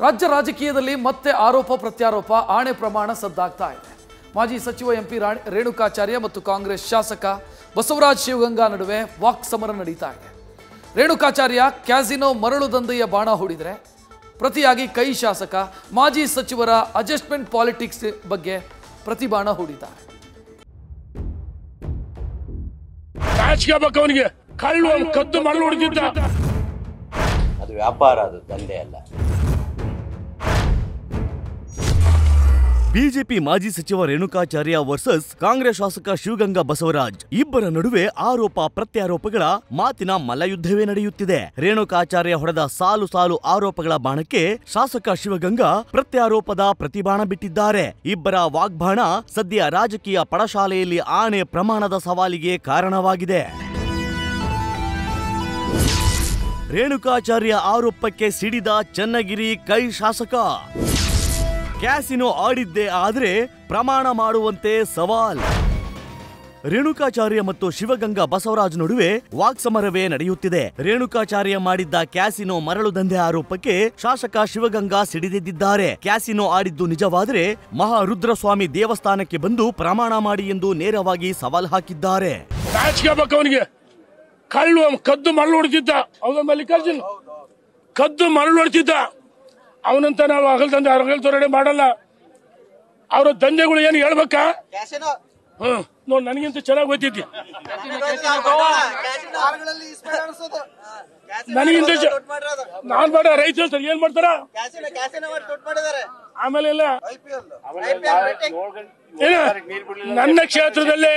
ರಾಜ್ಯ ರಾಜಕೀಯದಲ್ಲಿ ಮತ್ತೆ ಆರೋಪ ಪ್ರತ್ಯಾರೋಪ ಆಣೆ ಪ್ರಮಾಣ ಸದ್ದಾಗ್ತಾ ಇದೆ. ಮಾಜಿ ಸಚಿವ ಎಂಪಿ ರೇಣುಕಾಚಾರ್ಯ ಮತ್ತು ಕಾಂಗ್ರೆಸ್ ಶಾಸಕ ಬಸವರಾಜ ಶಿವಗಂಗಾ ನಡುವೆ ವಾಕ್ ಸಮರ ನಡೀತಾ ಇದೆ. ರೇಣುಕಾಚಾರ್ಯ ಕ್ಯಾಸಿನೋ ಮರಳು ದಂಧೆಯ ಬಾಣ ಹೂಡಿದರೆ, ಪ್ರತಿಯಾಗಿ ಕೈ ಶಾಸಕ ಮಾಜಿ ಸಚಿವರ ಅಡ್ಜಸ್ಟ್ಮೆಂಟ್ ಪಾಲಿಟಿಕ್ಸ್ ಬಗ್ಗೆ ಪ್ರತಿಬಾಣ ಹೂಡಿದ್ದಾರೆ. ಅದು ವ್ಯಾಪಾರ, ಅದು ದಂಧೆ ಅಲ್ಲ. ಬಿಜೆಪಿ ಮಾಜಿ ಸಚಿವ ರೇಣುಕಾಚಾರ್ಯ ವರ್ಸಸ್ ಕಾಂಗ್ರೆಸ್ ಶಾಸಕ ಶಿವಗಂಗಾ ಬಸವರಾಜ್ ಇಬ್ಬರ ನಡುವೆ ಆರೋಪ ಪ್ರತ್ಯಾರೋಪಗಳ ಮಾತಿನ ಮಲ್ಲಯುದ್ಧವೇ ನಡೆಯುತ್ತಿದೆ. ರೇಣುಕಾಚಾರ್ಯ ಹೊಡೆದ ಸಾಲು ಸಾಲು ಆರೋಪಗಳ ಬಾಣಕ್ಕೆ ಶಾಸಕ ಶಿವಗಂಗಾ ಪ್ರತ್ಯಾರೋಪದ ಪ್ರತಿಬಾಣ ಬಿಟ್ಟಿದ್ದಾರೆ. ಇಬ್ಬರ ವಾಗ್ಬಾಣ ಸದ್ಯ ರಾಜಕೀಯ ಪಡಶಾಲೆಯಲ್ಲಿ ಆಣೆ ಪ್ರಮಾಣದ ಸವಾಲಿಗೆ ಕಾರಣವಾಗಿದೆ. ರೇಣುಕಾಚಾರ್ಯ ಆರೋಪಕ್ಕೆ ಸಿಡಿದ ಚನ್ನಗಿರಿ ಕೈ ಶಾಸಕ. ಕ್ಯಾಸಿನೋ ಆಡಿದ್ದೇ ಆದರೆ ಪ್ರಮಾಣ ಮಾಡುವಂತೆ ಸವಾಲ್. ರೇಣುಕಾಚಾರ್ಯ ಮತ್ತು ಶಿವಗಂಗಾ ಬಸವರಾಜ್ ನಡುವೆ ವಾಕ್ಸಮರವೇ ನಡೆಯುತ್ತಿದೆ. ರೇಣುಕಾಚಾರ್ಯ ಮಾಡಿದ್ದ ಕ್ಯಾಸಿನೋ ಮರಳು ದಂಧೆ ಆರೋಪಕ್ಕೆ ಶಾಸಕ ಶಿವಗಂಗಾ ಸಿಡಿದೆದ್ದಿದ್ದಾರೆ. ಕ್ಯಾಸಿನೋ ಆಡಿದ್ದು ನಿಜವಾದರೆ ಮಹಾರುದ್ರಸ್ವಾಮಿ ದೇವಸ್ಥಾನಕ್ಕೆ ಬಂದು ಪ್ರಮಾಣ ಮಾಡಿ ಎಂದು ನೇರವಾಗಿ ಸವಾಲ್ ಹಾಕಿದ್ದಾರೆ. ಕದ್ದು ಮರಳು ಹೊಡ್ತಿದ್ದ, ಹೌದಾ ಮಲ್ಲಿಕಾರ್ಜುನ್? ಕದ್ದು ಮರಳು ಹೊಡ್ತಿದ್ದ ಅವನಂತ ನಾವು ಹಗಲ್ ತೊರಡೆ ಮಾಡಲ್ಲ. ಅವ್ರ ದಂಧೆಗಳು ಏನು ಹೇಳ್ಬೇಕಾ? ನೋಡ್, ನನಗಿಂತ ಚೆನ್ನಾಗಿ ಗೊತ್ತಿದ್ದೆ. ನನಗಿಂತ ನಾನ್ ಬೇಡ, ರೈತ ಏನ್ ಮಾಡ್ತಾರ ಆಮೇಲೆ ಎಲ್ಲ ನನ್ನ ಕ್ಷೇತ್ರದಲ್ಲೇ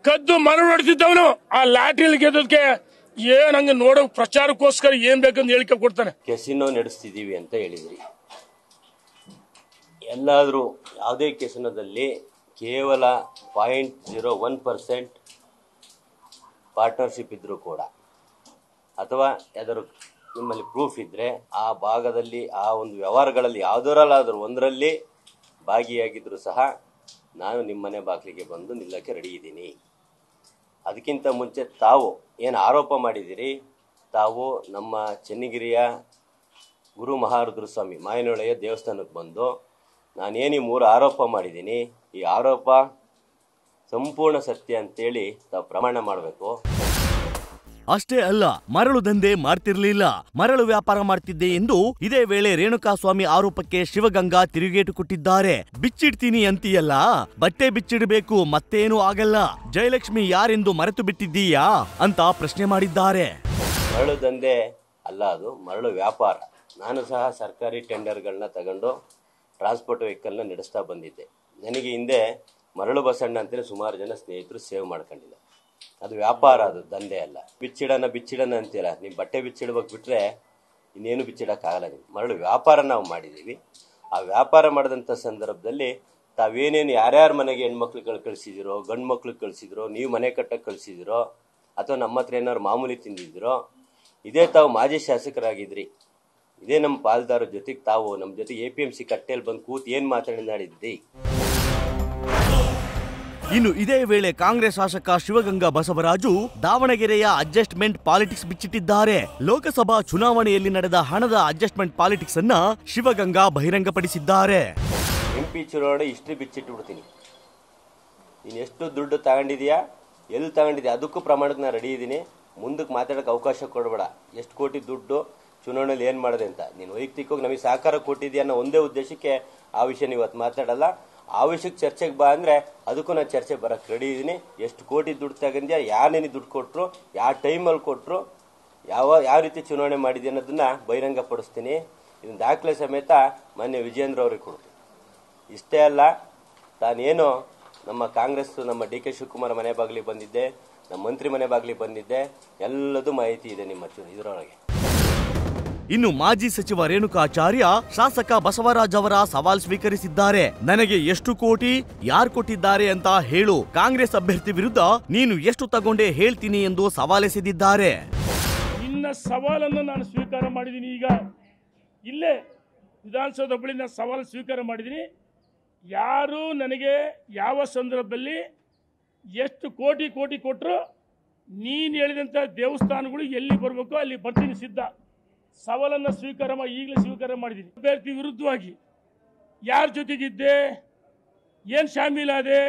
ಕದ್ದು ಮರಳು ಹೊಡ್ತಿದ್ದವನು ಆ ಲಾಟ್ರಿಯಲ್ಲಿ ಗೆದ್ದಕ್ಕೆ ಏನ್ ಹಂಗ ನೋಡೋ ಪ್ರಚಾರಕ್ಕೋಸ್ಕರ ಏನ್ ಬೇಕಂತ ಹೇಳಿಕೆ ಕೊಡ್ತಾನೆ. ಕೆಸಿನೋ ನಡೆಸ್ತಿದೀವಿ ಅಂತ ಹೇಳಿದ್ರಿ. ಎಲ್ಲಾದ್ರೂ ಯಾವುದೇ ಕೆಸಿನೋದಲ್ಲಿ ಕೇವಲ 0.01% ಪಾರ್ಟ್ನರ್ಶಿಪ್ ಇದ್ರೂ ಕೂಡ, ಅಥವಾ ಯಾವ್ದಾದ್ರು ನಿಮ್ಮಲ್ಲಿ ಪ್ರೂಫ್ ಇದ್ರೆ ಆ ಭಾಗದಲ್ಲಿ ಆ ಒಂದು ವ್ಯವಹಾರಗಳಲ್ಲಿ ಯಾವುದರಲ್ಲಾದ್ರೂ ಒಂದರಲ್ಲಿ ಭಾಗಿಯಾಗಿದ್ರು ಸಹ ನಾನು ನಿಮ್ಮನೆ ಬಾಗಿಲಿಗೆ ಬಂದು ನಿಲ್ಲಕ್ಕೆ ರೆಡಿ ಇದ್ದೀನಿ. ಅದಕ್ಕಿಂತ ಮುಂಚೆ ತಾವು ಏನು ಆರೋಪ ಮಾಡಿದ್ದೀರಿ, ತಾವು ನಮ್ಮ ಚನ್ನಗಿರಿಯ ಗುರು ಮಹಾರುದ್ರಸ್ವಾಮಿ ಮಾಯನೊಳೆಯ ದೇವಸ್ಥಾನಕ್ಕೆ ಬಂದು ನಾನೇನು 3 ಆರೋಪ ಮಾಡಿದ್ದೀನಿ, ಈ ಆರೋಪ ಸಂಪೂರ್ಣ ಸತ್ಯ ಅಂತೇಳಿ ತಾವು ಪ್ರಮಾಣ ಮಾಡಬೇಕು. ಅಷ್ಟೇ ಅಲ್ಲ, ಮರಳು ದಂಧೆ ಮಾಡ್ತಿರ್ಲಿಲ್ಲ, ಮರಳು ವ್ಯಾಪಾರ ಮಾಡ್ತಿದ್ದೆ ಎಂದು ಇದೇ ವೇಳೆ ರೇಣುಕಾಸ್ವಾಮಿ ಆರೋಪಕ್ಕೆ ಶಿವಗಂಗಾ ತಿರುಗೇಟು ಕೊಟ್ಟಿದ್ದಾರೆ. ಬಿಚ್ಚಿಡ್ತೀನಿ ಅಂತೀಯಲ್ಲ, ಬಟ್ಟೆ ಬಿಚ್ಚಿಡಬೇಕು, ಮತ್ತೇನೂ ಆಗಲ್ಲ. ಜಯಲಕ್ಷ್ಮಿ ಯಾರೆಂದು ಮರೆತು ಬಿಟ್ಟಿದ್ದೀಯಾ ಅಂತ ಪ್ರಶ್ನೆ ಮಾಡಿದ್ದಾರೆ. ಮರಳು ದಂಧೆ ಅಲ್ಲ, ಅದು ಮರಳು ವ್ಯಾಪಾರ. ನಾನು ಸಹ ಸರ್ಕಾರಿ ಟೆಂಡರ್ಗಳನ್ನ ತಗೊಂಡು ಟ್ರಾನ್ಸ್ಪೋರ್ಟ್ ವೆಹಿಕಲ್ನ ನಡೆಸ್ತಾ ಬಂದಿದ್ದೆ. ನನಗೆ ಹಿಂದೆ ಮರಳು ಬಸಣ್ಣ ಅಂತೇಳಿ ಸುಮಾರು ಜನ ಸ್ನೇಹಿತರು ಸೇವ್ ಮಾಡ್ಕೊಂಡಿಲ್ಲ. ಅದು ವ್ಯಾಪಾರ, ಅದು ದಂಧೆ ಅಲ್ಲ. ಬಿಚ್ಚಿಡನ ಅಂತೀರ, ನೀವು ಬಟ್ಟೆ ಬಿಚ್ಚಿಡ್ಬೇಕು ಬಿಟ್ರೆ ಇನ್ನೇನು ಬಿಚ್ಚಿಡಕ್ಕಾಗಲ್ಲ. ನೀವು ಮರಳು ವ್ಯಾಪಾರ ನಾವು ಮಾಡಿದ್ದೀವಿ. ಆ ವ್ಯಾಪಾರ ಮಾಡಿದಂಥ ಸಂದರ್ಭದಲ್ಲಿ ತಾವೇನೇನು ಯಾರ್ಯಾರ ಮನೆಗೆ ಹೆಣ್ಮಕ್ಳು ಕಳಿಸಿದಿರೋ, ಗಂಡು ಮಕ್ಳು ಕಳಿಸಿದಿರೋ, ನೀವು ಮನೆ ಕಟ್ಟಕ್ಕೆ ಕಳಿಸಿದಿರೋ, ಅಥವಾ ನಮ್ಮ ಹತ್ರ ಏನಾದ್ರು ಮಾಮೂಲಿ ತಿಂದಿದ್ರೋ, ಇದೇ ತಾವು ಮಾಜಿ ಶಾಸಕರಾಗಿದ್ರಿ, ಇದೇ ನಮ್ಮ ಪಾಲ್ದಾರ ಜೊತೆಗೆ ತಾವು ನಮ್ಮ ಜೊತೆ APMC ಕಟ್ಟೆಯಲ್ಲಿ ಬಂದು ಕೂತು ಏನ್ ಮಾತಾಡಿದ್ರಿ. ಇನ್ನು ಇದೇ ವೇಳೆ ಕಾಂಗ್ರೆಸ್ ಶಾಸಕ ಶಿವಗಂಗಾ ಬಸವರಾಜು ದಾವಣಗೆರೆಯ ಅಡ್ಜಸ್ಟ್ಮೆಂಟ್ ಪಾಲಿಟಿಕ್ಸ್ ಬಿಚ್ಚಿಟ್ಟಿದ್ದಾರೆ. ಲೋಕಸಭಾ ಚುನಾವಣೆಯಲ್ಲಿ ನಡೆದ ಹಣದ ಅಡ್ಜಸ್ಟ್ಮೆಂಟ್ ಪಾಲಿಟಿಕ್ಸ್ ಅನ್ನ ಶಿವಗಂಗಾ ಬಹಿರಂಗಪಡಿಸಿದ್ದಾರೆ. MP ಚುನಾವಣೆ ಇಷ್ಟು ಬಿಚ್ಚಿಟ್ಟು ಬಿಡ್ತೀನಿ, ನೀನು ಎಷ್ಟು ದುಡ್ಡು ತಗೊಂಡಿದ್ಯಾ, ಎಲ್ಲಿ ತಗೊಂಡಿದ್ಯಾ, ಅದಕ್ಕೂ ಪ್ರಮಾಣಕ್ಕೆ ನಾನು ರೆಡಿ ಇದ್ದೀನಿ. ಮುಂದಕ್ಕೆ ಮಾತಾಡೋಕೆ ಅವಕಾಶ ಕೊಡಬೇಡ. ಎಷ್ಟು ಕೋಟಿ ದುಡ್ಡು ಚುನಾವಣೆಯಲ್ಲಿ ಏನು ಮಾಡಿದೆ ಅಂತ. ನೀನು ವೈಯಕ್ತಿಕವಾಗಿ ನಮಗೆ ಸಹಕಾರ ಕೊಟ್ಟಿದ್ಯಾ ಅನ್ನೋ ಒಂದೇ ಉದ್ದೇಶಕ್ಕೆ ಆ ವಿಷಯ ಇವತ್ತು ಮಾತಾಡಲ್ಲ. ಆ ವಿಷಯಕ್ಕೆ ಚರ್ಚೆಗೆ ಬಾ ಅಂದ್ರೆ ಅದಕ್ಕೂ ನಾನು ಚರ್ಚೆ ಬರಕ್ಕೆ ರೆಡಿ ಇದ್ದೀನಿ. ಎಷ್ಟು ಕೋಟಿ ದುಡ್ಡು ತಗೊಂಡ್ಯಾ, ಯಾರೇನು ದುಡ್ಡು ಕೊಟ್ಟರು, ಯಾವ ಟೈಮಲ್ಲಿ ಕೊಟ್ಟರು, ಯಾವ ರೀತಿ ಚುನಾವಣೆ ಮಾಡಿದ್ಯಾ ಅನ್ನೋದನ್ನ ಬಹಿರಂಗ ಪಡಿಸ್ತೀನಿ. ಇದನ್ನ ದಾಖಲೆ ಸಮೇತ ಮಾನ್ಯ ವಿಜೇಂದ್ರ ಅವ್ರಿಗೆ ಕೊಡ್ತೀನಿ. ಇಷ್ಟೇ ಅಲ್ಲ, ತಾನೇನು ನಮ್ಮ ಕಾಂಗ್ರೆಸ್ ನಮ್ಮ DK ಶಿವಕುಮಾರ್ ಮನೆ ಬಾಗಿಲಿಗೆ ಬಂದಿದ್ದೆ, ನಮ್ಮ ಮಂತ್ರಿ ಮನೆ ಬಾಗಿಲಿಗೆ ಬಂದಿದ್ದೆ, ಎಲ್ಲದೂ ಮಾಹಿತಿ ಇದೆ ನಿಮ್ಮ ಇದರೊಳಗೆ. ಇನ್ನು ಮಾಜಿ ಸಚಿವ ರೇಣುಕಾಚಾರ್ಯ ಶಾಸಕ ಬಸವರಾಜ್ ಅವರ ಸವಾಲ್ ಸ್ವೀಕರಿಸಿದ್ದಾರೆ. ನನಗೆ ಎಷ್ಟು ಕೋಟಿ ಯಾರು ಕೊಟ್ಟಿದ್ದಾರೆ ಅಂತ ಹೇಳು, ಕಾಂಗ್ರೆಸ್ ಅಭ್ಯರ್ಥಿ ವಿರುದ್ಧ ನೀನು ಎಷ್ಟು ತಗೊಂಡೆ ಹೇಳ್ತೀನಿ ಎಂದು ಸವಾಲೆಸೆದಿದ್ದಾರೆ. ನಿನ್ನ ಸವಾಲನ್ನು ನಾನು ಸ್ವೀಕಾರ ಮಾಡಿದ್ದೀನಿ. ಈಗ ಇಲ್ಲೇ ವಿಧಾನಸೌಧ ಬಳಿ ನಾನು ಸವಾಲು ಸ್ವೀಕಾರ ಮಾಡಿದ್ದೀನಿ. ಯಾರು ನನಗೆ ಯಾವ ಸಂದರ್ಭದಲ್ಲಿ ಎಷ್ಟು ಕೋಟಿ ಕೊಟ್ಟರು, ನೀನು ಹೇಳಿದಂಥ ದೇವಸ್ಥಾನಗಳು ಎಲ್ಲಿ ಬರಬೇಕು ಅಲ್ಲಿ ಬರ್ತೀನಿ ಸಿದ್ಧ. ಸವಾಲನ್ನು ಈಗಲೇ ಸ್ವೀಕಾರ ಮಾಡಿದ್ದೀನಿ. ಅಭ್ಯರ್ಥಿ ವಿರುದ್ಧವಾಗಿ ಯಾರ ಜೊತೆಗಿದ್ದೆ, ಏನು ಶಾಮೀಲಾದೆ,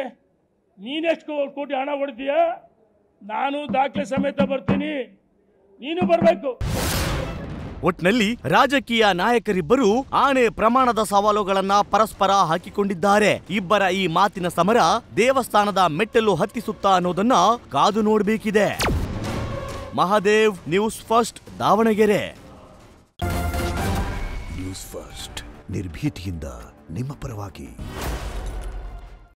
ನೀನೆಷ್ಟು ಕೋಟಿ ಹಣ ಹೊಡೆದೀಯಾ, ನಾನು ದಾಖಲೆ ಸಮೇತ ಬರ್ತೀನಿ, ನೀನು ಬರಬೇಕು. ಒಟ್ನಲ್ಲಿ ರಾಜಕೀಯ ನಾಯಕರಿಬ್ಬರು ಆಣೆ ಪ್ರಮಾಣದ ಸವಾಲುಗಳನ್ನ ಪರಸ್ಪರ ಹಾಕಿಕೊಂಡಿದ್ದಾರೆ. ಇಬ್ಬರ ಈ ಮಾತಿನ ಸಮರ ದೇವಸ್ಥಾನದ ಮೆಟ್ಟಲು ಹತ್ತಿಸುತ್ತಾ ಅನ್ನೋದನ್ನ ಕಾದು ನೋಡಬೇಕಿದೆ. Mahadev, news first, Davangere. News first, ನಿರ್ಭೀತಿಯಿಂದ ನಿಮ್ಮ ಪರವಾಗಿ.